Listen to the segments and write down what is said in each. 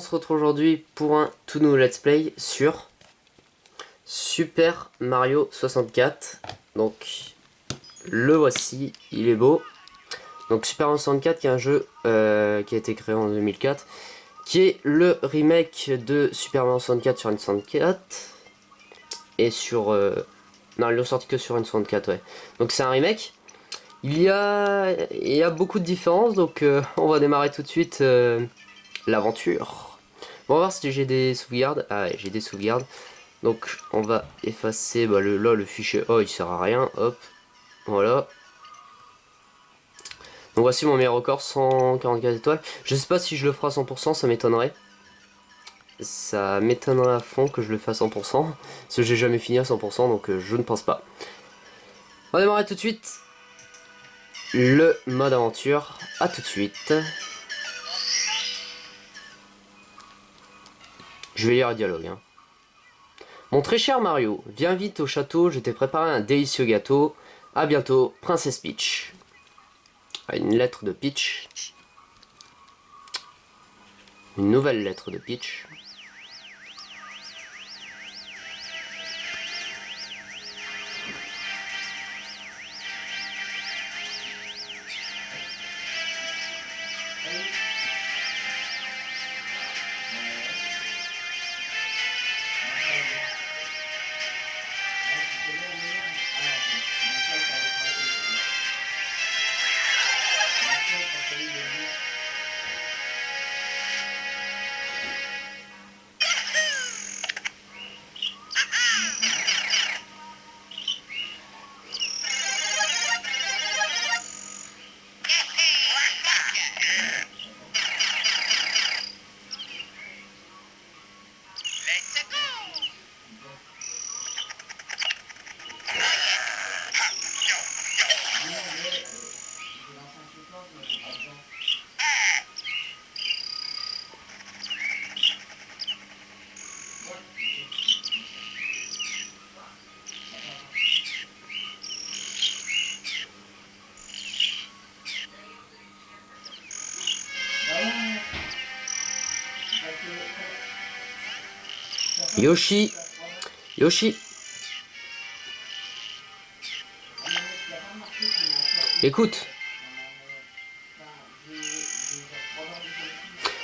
se retrouve aujourd'hui pour un tout nouveau let's play sur Super Mario 64. Donc le voici, il est beau. Donc Super Mario 64 qui est un jeu qui a été créé en 2004, qui est le remake de Super Mario 64 sur N64 et sur non, il est sorti que sur N64, ouais. Donc c'est un remake. Il y a beaucoup de différences, donc on va démarrer tout de suite l'aventure. On va voir si j'ai des sauvegardes. Ah ouais, j'ai des sauvegardes. Donc on va effacer le fichier. Oh, il sert à rien. Hop, voilà. Donc voici mon meilleur record, 144 étoiles. Je sais pas si je le ferai à 100%, ça m'étonnerait. Ça m'étonnerait à fond que je le fasse à 100%. Parce que j'ai jamais fini à 100%, donc je ne pense pas. On va démarrer tout de suite le mode aventure. A tout de suite. Je vais lire le dialogue. Hein. Mon très cher Mario, viens vite au château, je t'ai préparé un délicieux gâteau. A bientôt, Princesse Peach. Une lettre de Peach. Une nouvelle lettre de Peach. Yoshi, Yoshi. Écoute.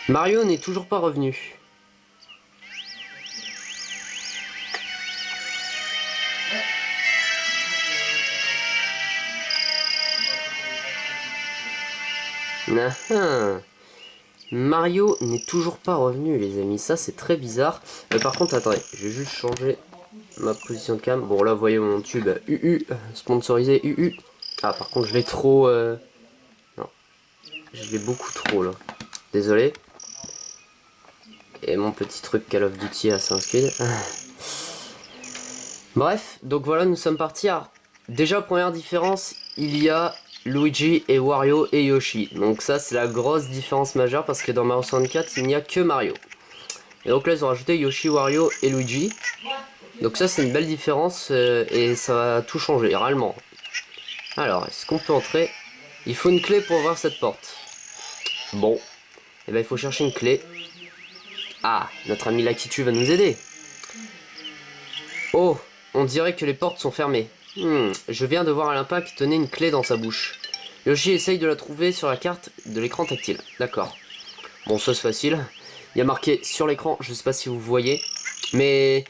Mario n'est toujours pas revenu. Ah, Mario n'est toujours pas revenu, les amis. Ça, c'est très bizarre. Par contre, attendez, je vais juste changer ma position de cam. Bon, là, vous voyez mon tube UU, sponsorisé UU. Ah, par contre, je l'ai trop... Non, je l'ai beaucoup trop, là. Désolé. Et mon petit truc Call of Duty à 5 speed. Bref, donc voilà, nous sommes partis. Alors, déjà, première différence, il y a Luigi et Wario et Yoshi. Donc ça, c'est la grosse différence majeure parce que dans Mario 64, il n'y a que Mario. Et donc là, ils ont rajouté Yoshi, Wario et Luigi. Donc ça, c'est une belle différence et ça va tout changer, réellement. Alors, est-ce qu'on peut entrer? Il faut une clé pour ouvrir cette porte. Bon, et eh ben il faut chercher une clé. Ah, notre ami Lakitu va nous aider. Oh, on dirait que les portes sont fermées. Je viens de voir Alympa qui tenait une clé dans sa bouche. Yoshi essaye de la trouver sur la carte de l'écran tactile. D'accord. Bon, ça c'est facile. Il y a marqué sur l'écran, je sais pas si vous voyez. Mais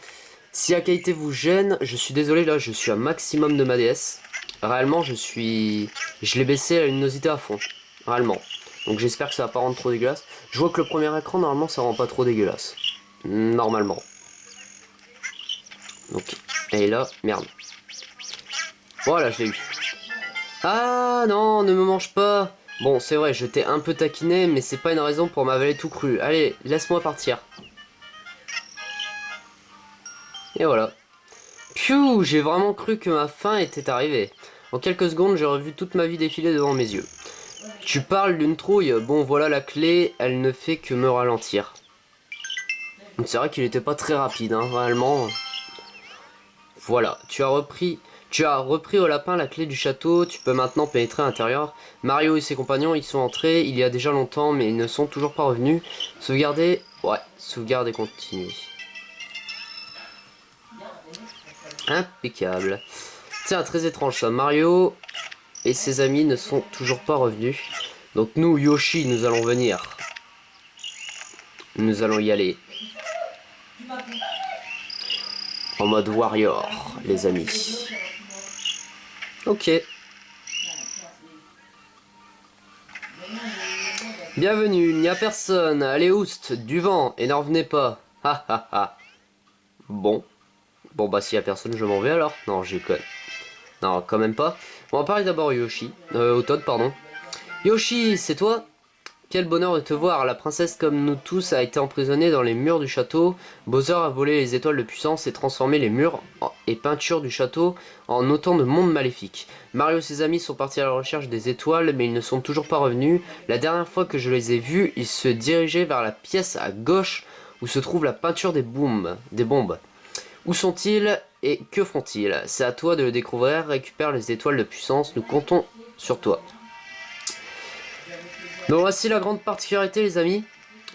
si la qualité vous gêne, je suis désolé, là je suis à maximum de ma DS. Réellement, je l'ai baissé à la luminosité à fond. Réellement. Donc j'espère que ça va pas rendre trop dégueulasse. Je vois que le premier écran, normalement, ça rend pas trop dégueulasse. Normalement. Donc, et là, merde. Voilà, je l'ai eu. Ah non, ne me mange pas. Bon, c'est vrai, je t'ai un peu taquiné, mais c'est pas une raison pour m'avaler tout cru. Allez, laisse-moi partir. Et voilà. Piou, j'ai vraiment cru que ma fin était arrivée. En quelques secondes, j'ai revu toute ma vie défiler devant mes yeux. Tu parles d'une trouille, bon voilà la clé, elle ne fait que me ralentir. C'est vrai qu'il était pas très rapide, hein, réellement. Voilà, tu as repris Tu as repris au lapin la clé du château, tu peux maintenant pénétrer à l'intérieur. Mario et ses compagnons y sont entrés il y a déjà longtemps, mais ils ne sont toujours pas revenus. Sauvegarder, ouais, sauvegarde et continuer. Impeccable. Tiens, très étrange ça, Mario et ses amis ne sont toujours pas revenus. Donc nous, Yoshi, nous allons venir. Nous allons y aller. En mode warrior, les amis. Ok. Bienvenue, il n'y a personne. Allez, oust, du vent, et n'en revenez pas. Ha ha ha. Bon. Bon bah s'il y a personne, je m'en vais alors. Non, j'ai conne. Non, quand même pas. On va parler d'abord Yoshi. Au Todd, pardon. Yoshi, c'est toi? Quel bonheur de te voir, la princesse comme nous tous a été emprisonnée dans les murs du château. Bowser a volé les étoiles de puissance et transformé les murs et peintures du château en autant de mondes maléfiques. Mario et ses amis sont partis à la recherche des étoiles mais ils ne sont toujours pas revenus. La dernière fois que je les ai vus, ils se dirigeaient vers la pièce à gauche où se trouve la peinture des bombes. Où sont-ils et que font-ils? C'est à toi de le découvrir, récupère les étoiles de puissance, nous comptons sur toi. Donc voici la grande particularité les amis.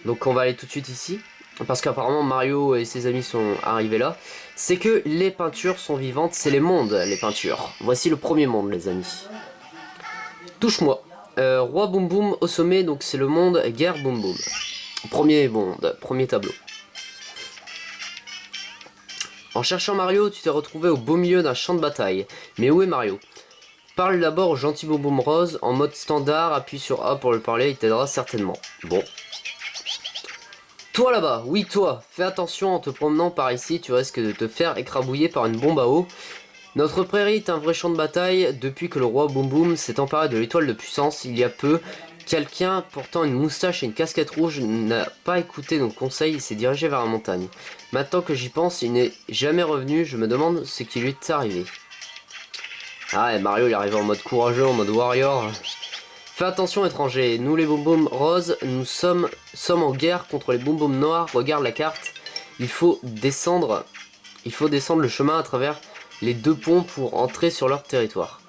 Donc on va aller tout de suite ici. Parce qu'apparemment Mario et ses amis sont arrivés là. C'est que les peintures sont vivantes, c'est les mondes les peintures. Voici le premier monde les amis. Touche-moi. Roi Boum Boum au sommet, donc c'est le monde Guerre Boum Boum. Premier monde, premier tableau. En cherchant Mario, tu t'es retrouvé au beau milieu d'un champ de bataille. Mais où est Mario? Parle d'abord au gentil Boum Boum Rose en mode standard, appuie sur A pour le parler, il t'aidera certainement. Bon. Toi là-bas, oui toi, fais attention en te promenant par ici, tu risques de te faire écrabouiller par une bombe à eau. Notre prairie est un vrai champ de bataille, depuis que le roi Boum Boum s'est emparé de l'étoile de puissance il y a peu. Quelqu'un portant une moustache et une casquette rouge n'a pas écouté nos conseils et s'est dirigé vers la montagne. Maintenant que j'y pense, il n'est jamais revenu, je me demande ce qui lui est arrivé. Ah, et Mario il arrive en mode courageux, en mode warrior. Fais attention étranger, nous les Boum Boum roses, nous sommes en guerre contre les Boum Boum noirs, regarde la carte. Il faut descendre le chemin à travers les deux ponts pour entrer sur leur territoire.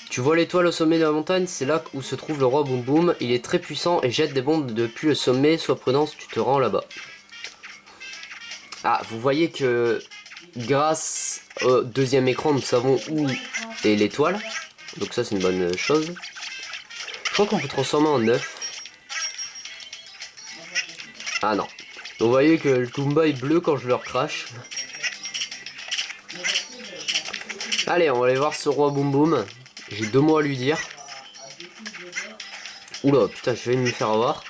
Tu vois l'étoile au sommet de la montagne, c'est là où se trouve le roi Boum Boum. Il est très puissant et jette des bombes depuis le sommet, sois prudent si tu te rends là-bas. Ah, vous voyez que grâce au deuxième écran, nous savons où est l'étoile. Donc ça c'est une bonne chose. Je crois qu'on peut transformer en œuf. Ah non. Donc vous voyez que le Toomba est bleu quand je le recrache. Allez, on va aller voir ce roi Boum Boum. J'ai 2 mots à lui dire. Oula, putain, je vais me faire avoir.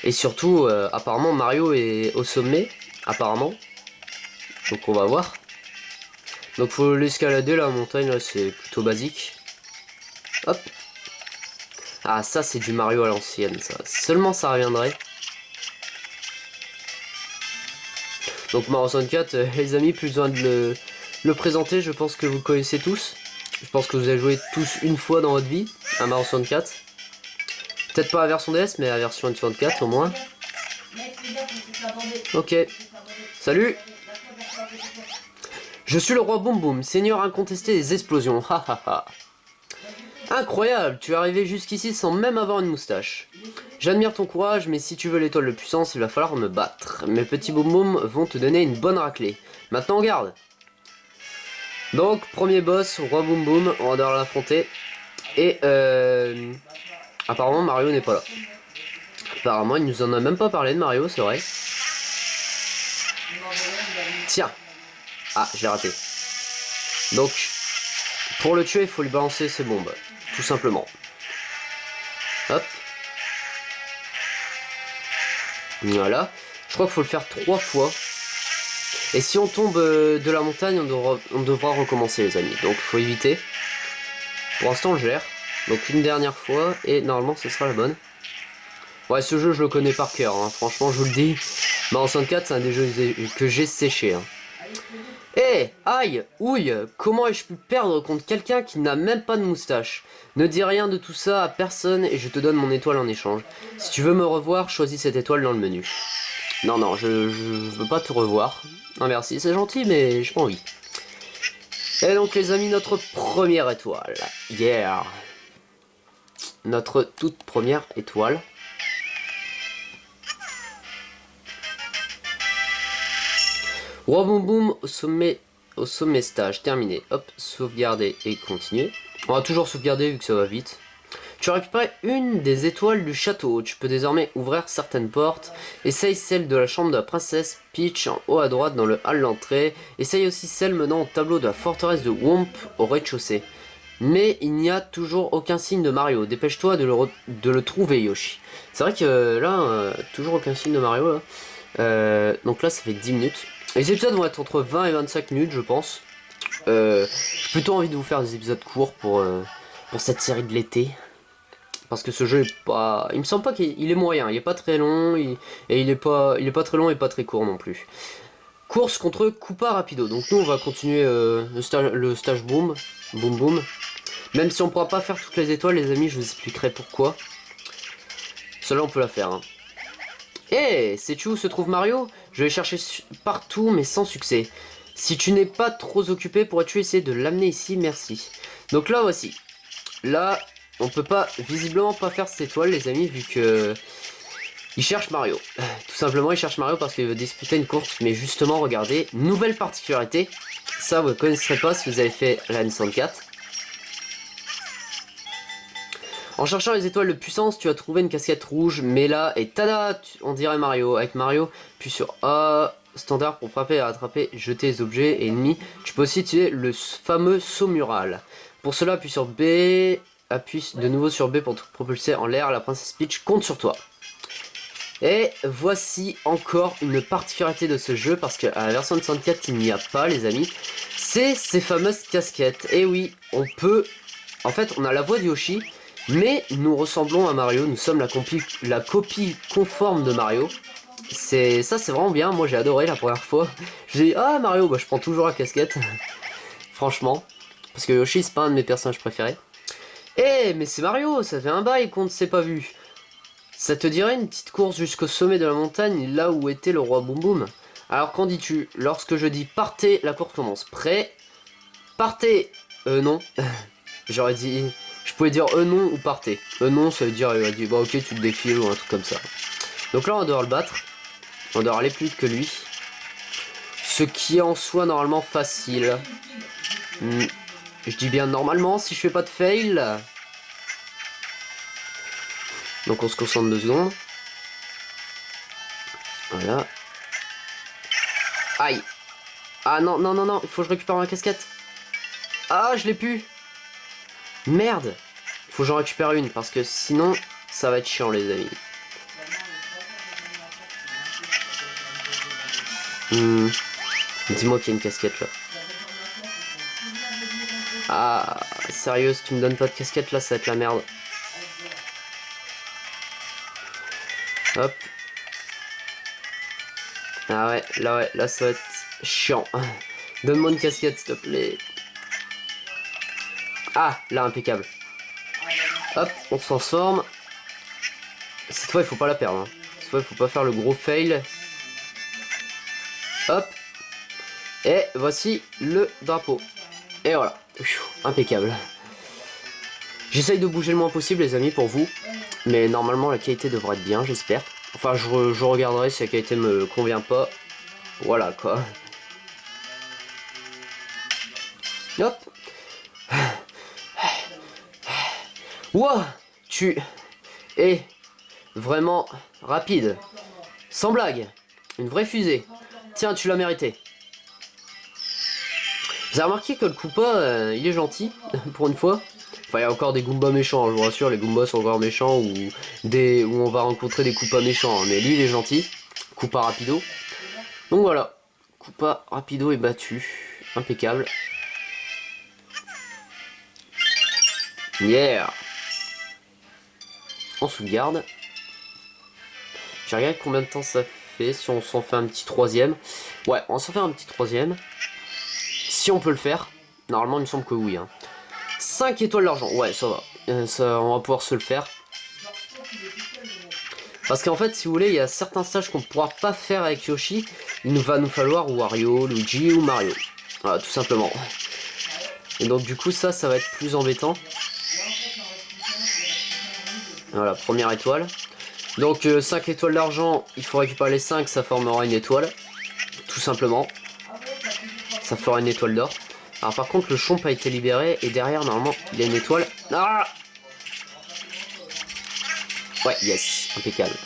Et surtout, apparemment, Mario est au sommet. Apparemment. Donc on va voir. Donc faut l'escalader, la montagne, là, c'est plutôt basique. Hop. Ah, ça, c'est du Mario à l'ancienne, ça. Seulement ça reviendrait. Donc Mario 64, les amis, plus besoin de le présenter, je pense que vous le connaissez tous. Je pense que vous avez joué tous une fois dans votre vie à Mario 64. Peut-être pas la version DS, mais la version N64 au moins. Ok. Salut. Je suis le roi Boum Boum, seigneur incontesté des explosions. Ha ha ha. Incroyable, tu es arrivé jusqu'ici sans même avoir une moustache. J'admire ton courage, mais si tu veux l'étoile de puissance, il va falloir me battre. Mes petits Boum Boum vont te donner une bonne raclée. Maintenant, garde. Donc, premier boss, roi Boum Boum, on va devoir l'affronter. Et apparemment Mario n'est pas là. Apparemment il nous en a même pas parlé de Mario, c'est vrai. Tiens. Ah, je l'ai raté. Donc, pour le tuer, il faut lui balancer ses bombes. Tout simplement. Hop. Voilà. Je crois qu'il faut le faire 3 fois. Et si on tombe de la montagne, on devra recommencer les amis. Donc il faut éviter. Pour l'instant je gère. Donc une dernière fois et normalement ce sera la bonne. Ouais, ce jeu je le connais par cœur, hein. Franchement je vous le dis. Mario 64 c'est un des jeux que j'ai séché. Hein. Eh, aïe, ouille, comment ai-je pu perdre contre quelqu'un qui n'a même pas de moustache? Ne dis rien de tout ça à personne et je te donne mon étoile en échange. Si tu veux me revoir, choisis cette étoile dans le menu. Non, je veux pas te revoir. Non merci, c'est gentil mais j'ai pas envie. Et donc les amis, notre première étoile. Yeah. Notre toute première étoile. Roi Boum Boum au sommet stage terminé. Hop, sauvegarder et continuer. On va toujours sauvegarder vu que ça va vite. Tu as récupéré une des étoiles du château. Tu peux désormais ouvrir certaines portes. Essaye celle de la chambre de la princesse Peach en haut à droite dans le hall d'entrée. Essaye aussi celle menant au tableau de la forteresse de Womp au rez-de-chaussée. Mais il n'y a toujours aucun signe de Mario. Dépêche-toi de le trouver, Yoshi. C'est vrai que là, toujours aucun signe de Mario. Là. Donc là, ça fait 10 minutes. Les épisodes vont être entre 20 et 25 minutes, je pense. J'ai plutôt envie de vous faire des épisodes courts pour cette série de l'été. Parce que ce jeu est pas... Il me semble pas qu'il est moyen, il est pas très long, et il est pas très long et pas très court non plus. Course contre Koopa Rapido. Donc nous on va continuer le stage boom. Même si on pourra pas faire toutes les étoiles les amis, je vous expliquerai pourquoi. Celle-là on peut la faire. Hein. Hey, sais-tu où se trouve Mario? Je vais chercher partout mais sans succès. Si tu n'es pas trop occupé, pourrais-tu essayer de l'amener ici? Merci. Donc là voici. Là... On peut pas, visiblement pas faire cette étoile les amis vu que il cherche Mario. Tout simplement il cherche Mario parce qu'il veut disputer une course. Mais justement regardez, nouvelle particularité. Ça vous ne connaisserez pas si vous avez fait la N64. En cherchant les étoiles de puissance, tu as trouvé une casquette rouge. Mais là, et tada, on dirait Mario. Avec Mario, puis sur A, standard pour frapper et attraper, jeter les objets ennemis. Tu peux aussi utiliser le fameux saut mural. Pour cela, appuie sur B... Appuie de nouveau sur B pour te propulser en l'air. La princesse Peach compte sur toi. Et voici encore une particularité de ce jeu. Parce qu'à la version de 64 il n'y a pas les amis. C'est ces fameuses casquettes. Et oui, on peut... En fait on a la voix de Yoshi. Mais nous ressemblons à Mario. Nous sommes la copie conforme de Mario. Ça c'est vraiment bien. Moi j'ai adoré la première fois. J'ai dit ah Mario, bah, je prends toujours la casquette. Franchement. Parce que Yoshi c'est pas un de mes personnages préférés. Eh, mais c'est Mario, ça fait un bail qu'on ne s'est pas vu. Ça te dirait une petite course jusqu'au sommet de la montagne, là où était le roi Boum Boum? Alors qu'en dis-tu? Lorsque je dis partez, la course commence. Prêt? Partez! Non. J'aurais dit... Je pouvais dire non ou partez. Non, ça veut dire, il va dire, bah ok, tu te défiles ou un truc comme ça. Donc là, on va devoir le battre. On doit aller plus vite que lui. Ce qui est en soi normalement facile. Je dis bien normalement si je fais pas de fail. Donc on se concentre 2 secondes. Voilà. Aïe. Ah non, non, non, non, il faut que je récupère ma casquette. Ah, je l'ai plus. Merde. Il faut que j'en récupère une parce que sinon ça va être chiant les amis. Dis-moi qu'il y a une casquette là. Ah, sérieux, si tu me donnes pas de casquette là, ça va être la merde. Hop. Ah ouais, là ça va être chiant. Donne-moi une casquette s'il te plaît. Ah, là impeccable. Hop, on se transforme. Cette fois il faut pas la perdre. Hein. Cette fois il faut pas faire le gros fail. Hop. Et voici le drapeau. Et voilà. Impeccable. J'essaye de bouger le moins possible les amis pour vous. Mais normalement la qualité devrait être bien, j'espère. Enfin je regarderai si la qualité me convient pas. Voilà quoi. Hop. Wow. Tu es vraiment rapide. Sans blague. Une vraie fusée. Tiens, tu l'as mérité. Vous avez remarqué que le Koopa, il est gentil, pour une fois. Enfin, il y a encore des Goombas méchants, hein, je vous rassure, les Goombas sont encore méchants, ou où on va rencontrer des Koopas méchants, hein, mais lui, il est gentil. Koopa Rapido. Donc voilà, Koopa Rapido est battu. Impeccable. Yeah. On sauvegarde. J'ai regardé combien de temps ça fait, si on s'en fait un petit troisième. Ouais, on s'en fait un petit troisième. Si on peut le faire, normalement il me semble que oui. Hein. 5 étoiles d'argent, ouais ça va. On va pouvoir se le faire. Parce qu'en fait, si vous voulez, il y a certains stages qu'on ne pourra pas faire avec Yoshi. Il va nous falloir Wario, Luigi ou Mario. Voilà, tout simplement. Et donc du coup ça va être plus embêtant. Voilà, première étoile. Donc 5 étoiles d'argent, il faut récupérer les 5, ça formera une étoile. Tout simplement. Ça fera une étoile d'or. Alors par contre le chomp a été libéré et derrière normalement il y a une étoile. Ah, ouais, yes, impeccable.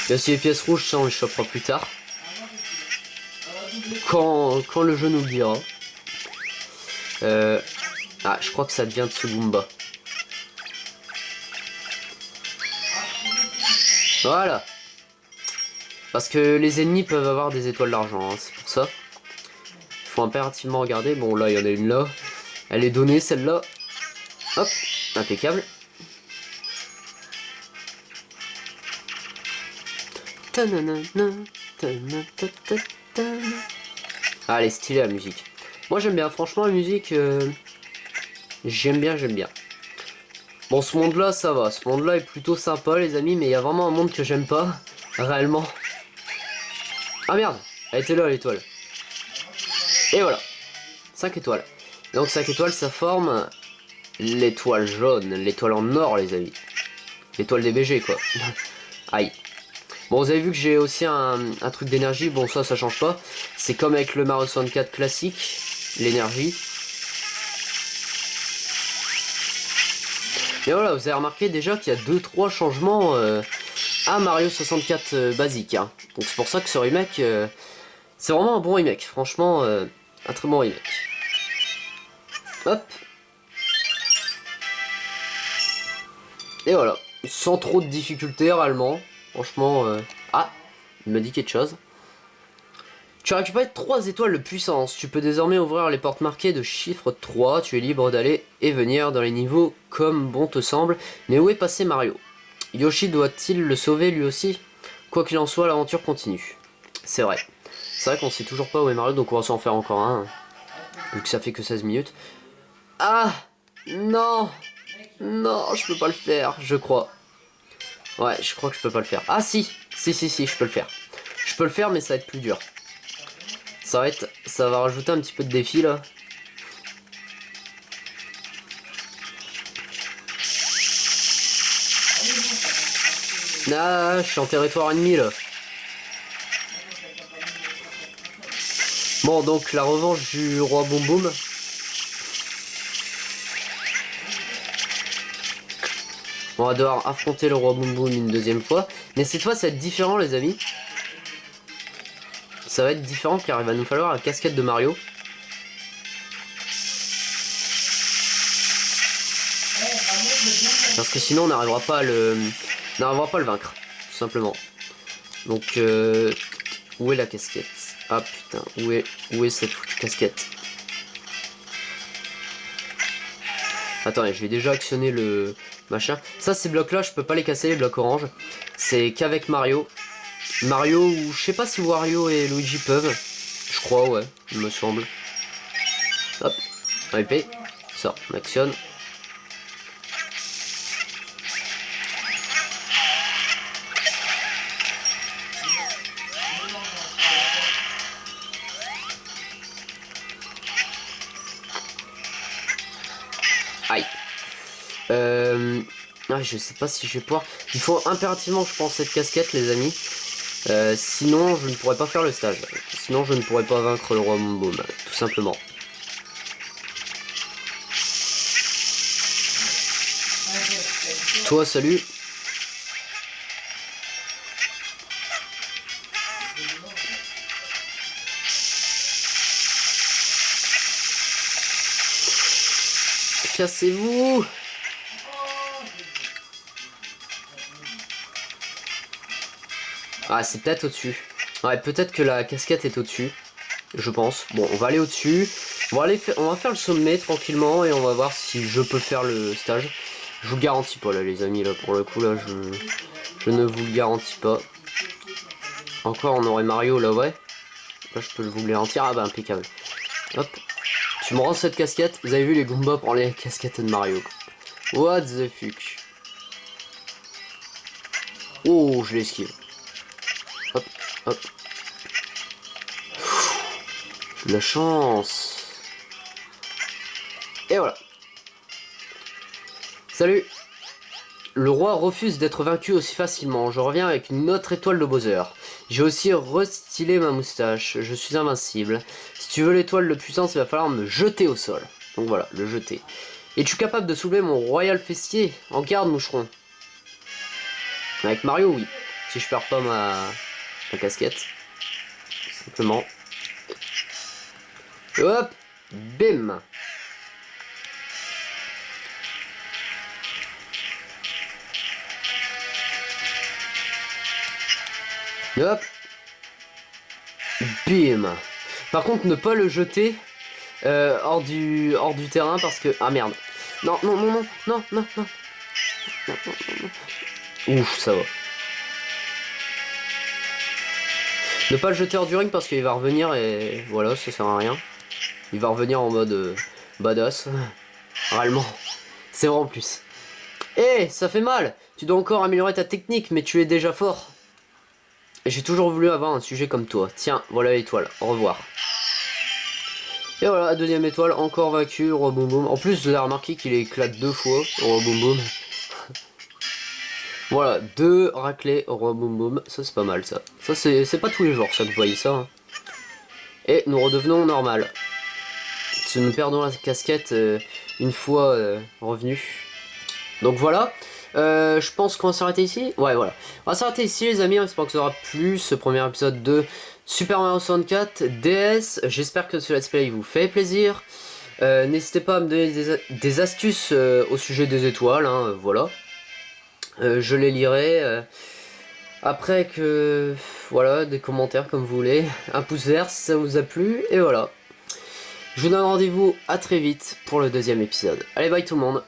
Il y a aussi les pièces rouges, ça on les chopera plus tard. Quand le jeu nous le dira. Ah, je crois que ça devient Tsugumba. Voilà. Parce que les ennemis peuvent avoir des étoiles d'argent, hein, c'est pour ça. Il faut impérativement regarder. Bon, là, il y en a une là. Elle est donnée, celle-là. Hop, impeccable. Ah, elle est stylée, la musique. Moi, j'aime bien. Franchement, la musique, j'aime bien, j'aime bien. Bon, ce monde-là, ça va. Ce monde-là est plutôt sympa, les amis, mais il y a vraiment un monde que j'aime pas, réellement. Ah merde, elle était là, l'étoile. Et voilà, 5 étoiles. Donc 5 étoiles, ça forme l'étoile jaune, l'étoile en or, les amis. L'étoile des BG, quoi. Aïe. Bon, vous avez vu que j'ai aussi un truc d'énergie. Bon, ça change pas. C'est comme avec le Mario 64 classique, l'énergie. Et voilà, vous avez remarqué déjà qu'il y a 2-3 changements à Mario 64 basique. Hein. Donc c'est pour ça que ce remake, c'est vraiment un bon remake. Franchement, un très bon remake. Hop. Et voilà. Sans trop de difficultés réellement. Franchement, ah, il me dit quelque chose. Tu as récupéré 3 étoiles de puissance. Tu peux désormais ouvrir les portes marquées de chiffre 3. Tu es libre d'aller et venir dans les niveaux comme bon te semble. Mais où est passé Mario? Yoshi doit-il le sauver lui aussi? Quoi qu'il en soit, l'aventure continue. C'est vrai. C'est vrai qu'on sait toujours pas où est Mario, donc on va s'en faire encore un. Vu que ça fait que 16 minutes. Ah! Non! Non, je peux pas le faire, je crois. Ouais, je crois que je peux pas le faire. Ah si! Si, je peux le faire. Je peux le faire, mais ça va être plus dur. Ça va rajouter un petit peu de défi là. Ah, je suis en territoire ennemi là. Bon, donc la revanche du roi Boum Boum. On va devoir affronter le roi Boum Boum une deuxième fois. Mais cette fois, ça va être différent, les amis. Ça va être différent car il va nous falloir la casquette de Mario. Parce que sinon, on n'arrivera pas à le vaincre, tout simplement. Donc, où est la casquette? Ah putain, où est cette casquette? Attendez, je vais déjà actionner le machin. Ça, ces blocs-là, je peux pas les casser, les blocs orange. C'est qu'avec Mario. Mario, ou je sais pas si Wario et Luigi peuvent. Je crois, ouais, il me semble. Hop, un épée. Ça, on actionne. Aïe. Ah, je sais pas si je vais pouvoir. Il faut impérativement que je pense cette casquette, les amis. Sinon, je ne pourrais pas faire le stage. Sinon, je ne pourrais pas vaincre le roi Boum Boum, tout simplement. Toi, salut. Cassez-vous. Ah, c'est peut-être au-dessus. Ouais, peut-être que la casquette est au-dessus. Je pense. Bon, on va aller au-dessus. On va faire le sommet tranquillement et on va voir si je peux faire le stage. Je vous le garantis pas là, les amis, là, pour le coup, là, je ne vous le garantis pas. Encore, on aurait Mario, là, ouais. Là, je peux vous le garantir. Ah bah, impeccable. Hop. Tu me rends cette casquette. Vous avez vu, les Goombas prennent les casquettes de Mario. What the fuck. Oh, je l'esquive. Hop, hop. La chance. Et voilà. Salut. Le roi refuse d'être vaincu aussi facilement. Je reviens avec une autre étoile de Bowser. J'ai aussi restylé ma moustache. Je suis invincible. Si tu veux l'étoile de puissance, il va falloir me jeter au sol. Donc voilà, le jeter. Es-tu capable de soulever mon royal fessier? En garde, moucheron. Avec Mario, oui. Si je perds pas ma casquette. Simplement. Hop. Bim. Hop. Bim. Par contre, ne pas le jeter hors du terrain parce que... Ah merde. Non, non, non, non, non, non, non. Non, non, non, non. Ouf, ça va. Ne pas le jeter hors du ring parce qu'il va revenir et voilà, ça sert à rien. Il va revenir en mode badass. Réellement. C'est vrai en plus. Eh, ça fait mal. Tu dois encore améliorer ta technique, mais tu es déjà fort. J'ai toujours voulu avoir un sujet comme toi. Tiens, voilà l'étoile. Au revoir. Et voilà, deuxième étoile, encore vaincu, Roi Boom Boom. En plus, vous avez remarqué qu'il éclate 2 fois, Roi Boom Boom. Voilà, 2 raclés, Roi Boom Boom. Ça, c'est pas mal, ça. Ça, c'est pas tous les jours, ça, que vous voyez ça. Hein. Et nous redevenons normal. Si nous perdons la casquette une fois revenu. Donc voilà. Je pense qu'on va s'arrêter ici. Ouais, voilà. On va s'arrêter ici, les amis. J'espère que ça aura plu, ce premier épisode de Super Mario 64 DS. J'espère que ce let's play vous fait plaisir. N'hésitez pas à me donner des astuces au sujet des étoiles. Hein, voilà. Je les lirai. Après que... Voilà, des commentaires comme vous voulez. Un pouce vert si ça vous a plu. Et voilà. Je vous donne rendez-vous à très vite pour le deuxième épisode. Allez, bye tout le monde.